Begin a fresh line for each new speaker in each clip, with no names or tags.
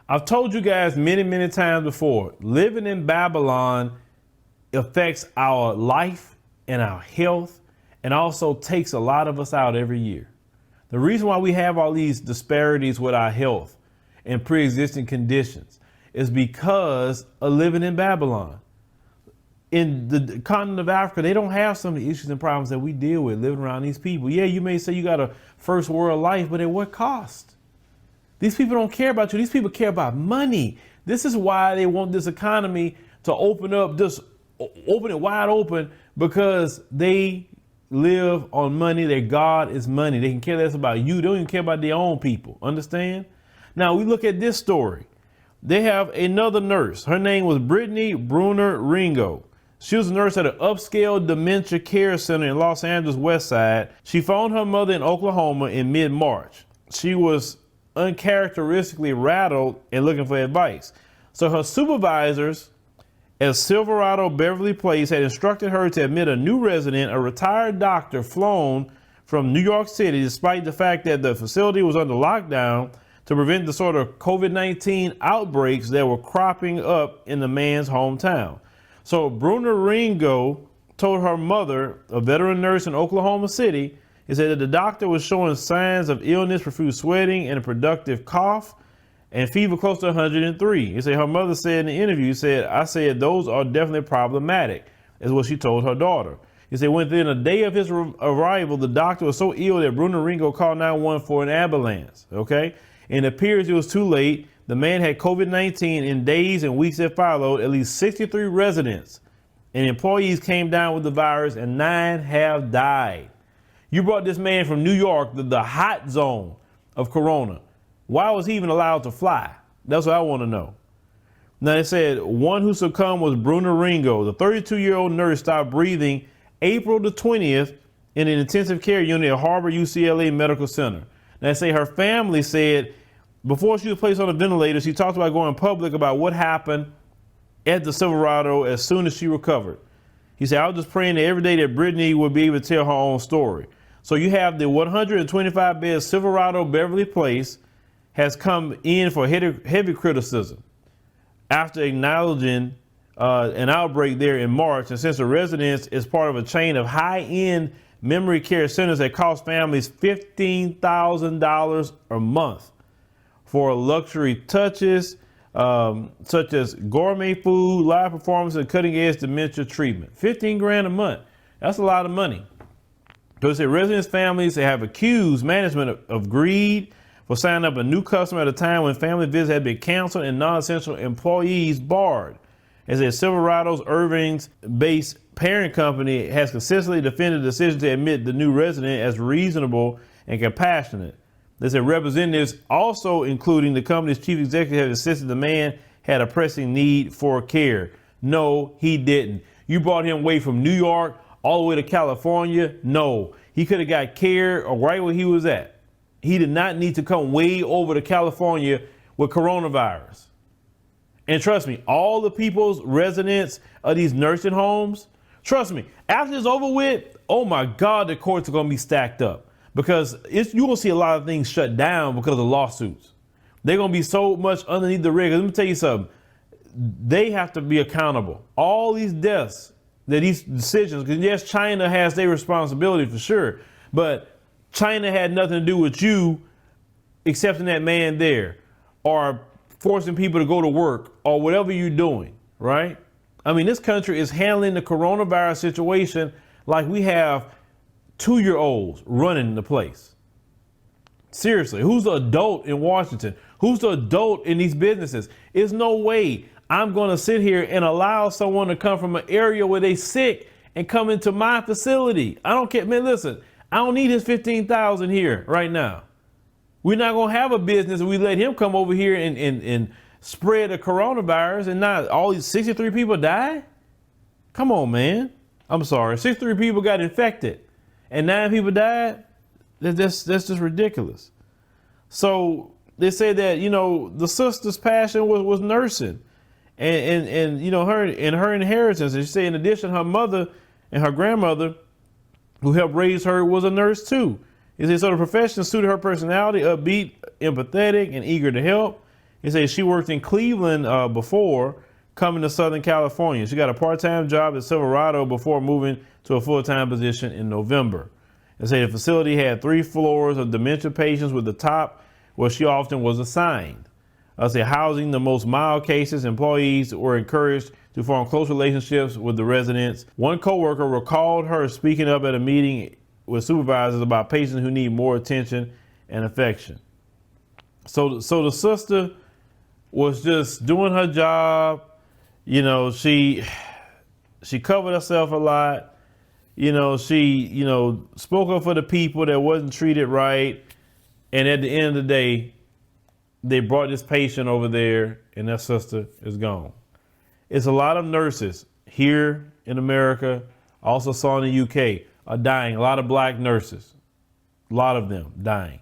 I've told you guys many, many times before, living in Babylon affects our life and our health and also takes a lot of us out every year. The reason why we have all these disparities with our health and pre-existing conditions is because of living in Babylon. In the continent of Africa, they don't have some of the issues and problems that we deal with living around these people. Yeah, you may say you got a first world life, but at what cost? These people don't care about you. These people care about money. This is why they want this economy to open up, just open it wide open, because they live on money. Their God is money. They can care less about you. They don't even care about their own people. Understand? Now we look at this story. They have another nurse. Her name was Brittany Bruner-Ringo. She was a nurse at an upscale dementia care center in Los Angeles West Side. She phoned her mother in Oklahoma in mid-March. She was uncharacteristically rattled and looking for advice. So her supervisors at Silverado Beverly Place had instructed her to admit a new resident, a retired doctor flown from New York City, despite the fact that the facility was under lockdown to prevent the sort of COVID-19 outbreaks that were cropping up in the man's hometown. So Bruner-Ringo told her mother, a veteran nurse in Oklahoma City, he said that the doctor was showing signs of illness, profuse sweating, and a productive cough, and fever close to 103. He said her mother said in the interview, I said those are definitely problematic, is what she told her daughter. He said within a day of his arrival, the doctor was so ill that Bruner-Ringo called 911 for an ambulance. Okay, and it appears it was too late. The man had COVID-19 in days and weeks that followed. At least 63 residents and employees came down with the virus, and 9 have died. You brought this man from New York, the hot zone of corona. Why was he even allowed to fly? That's what I want to know. Now, they said one who succumbed was Bruner-Ringo. The 32-year-old nurse stopped breathing April the 20th in an intensive care unit at Harvard UCLA Medical Center. Now, they say her family said before she was placed on a ventilator, she talked about going public about what happened at the Silverado as soon as she recovered. He said, I was just praying that every day that Brittany would be able to tell her own story. So you have the 125-bed Silverado Beverly Place has come in for heavy criticism after acknowledging an outbreak there in March. And since the residence is part of a chain of high-end memory care centers that cost families $15,000 a month for luxury touches, such as gourmet food, live performance, and cutting-edge dementia treatment. 15 grand a month. That's a lot of money. So it said residents' families have accused management of greed for signing up a new customer at a time when family visits had been canceled and non-essential employees barred. As a Silverado's Irving's-based parent company has consistently defended the decision to admit the new resident as reasonable and compassionate. They said representatives, also including the company's chief executive, have insisted the man had a pressing need for care. No, he didn't. You brought him away from New York all the way to California. No, he could have got care right where he was at. He did not need to come way over to California with coronavirus. And trust me, all the people's residents of these nursing homes, trust me, after it's over with, oh my God, the courts are going to be stacked up. Because you're going to see a lot of things shut down because of lawsuits. They're going to be so much underneath the rig. Let me tell you something. They have to be accountable. All these deaths, these decisions, because yes, China has their responsibility for sure, but China had nothing to do with you accepting that man there or forcing people to go to work or whatever you're doing, right? I mean, this country is handling the coronavirus situation like we have 2-year-olds running the place. Seriously, who's the adult in Washington? Who's the adult in these businesses? There's no way I'm going to sit here and allow someone to come from an area where they sick and come into my facility. I don't care. Man, listen, I don't need his 15,000 here right now. We're not going to have a business and we let him come over here and spread the coronavirus and not all these 63 people die. Come on, man. I'm sorry. 63 people got infected and 9 people died. That's just ridiculous. So they say that, you know, the sister's passion was nursing and you know, her inheritance. And she said, in addition, her mother and her grandmother who helped raise her was a nurse too. He said, so the profession suited her personality, upbeat, empathetic, and eager to help. He said she worked in Cleveland before coming to Southern California. She got a part-time job at Silverado before moving to a full-time position in November. They say the facility had 3 floors of dementia patients, with the top where she often was assigned. I say housing the most mild cases. Employees were encouraged to form close relationships with the residents. One coworker recalled her speaking up at a meeting with supervisors about patients who need more attention and affection. So the sister was just doing her job. You know, she covered herself a lot. You know, she, spoke up for the people that wasn't treated right. And at the end of the day, they brought this patient over there and that sister is gone. It's a lot of nurses here in America, also saw in the UK, are dying. A lot of black nurses, a lot of them dying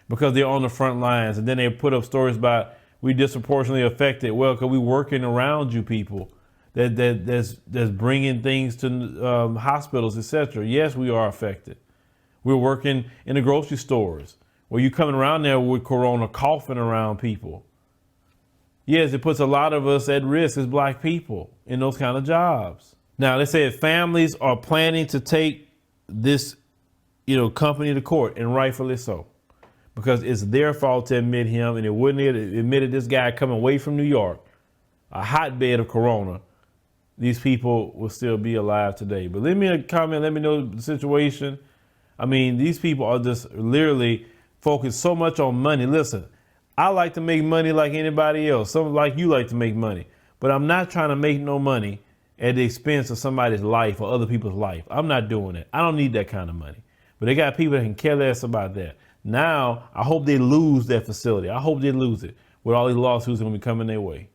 because they're on the front lines. And then they put up stories about we disproportionately affected. Well, because we working around you people that's bringing things to hospitals, etc. Yes, we are affected. We're working in the grocery stores where you coming around there with corona, coughing around people. Yes, it puts a lot of us at risk as black people in those kind of jobs. Now, they say families are planning to take this, company to court, and rightfully so, because it's their fault to admit him, and it wouldn't have admitted this guy coming away from New York, a hotbed of corona. These people will still be alive today. But leave me a comment, let me know the situation. I mean, these people are just literally focused so much on money. Listen, I like to make money like anybody else. Some like you like to make money, but I'm not trying to make no money at the expense of somebody's life or other people's life. I'm not doing it. I don't need that kind of money. But they got people that can care less about that. Now, I hope they lose that facility. I hope they lose it with all these lawsuits that will be coming their way.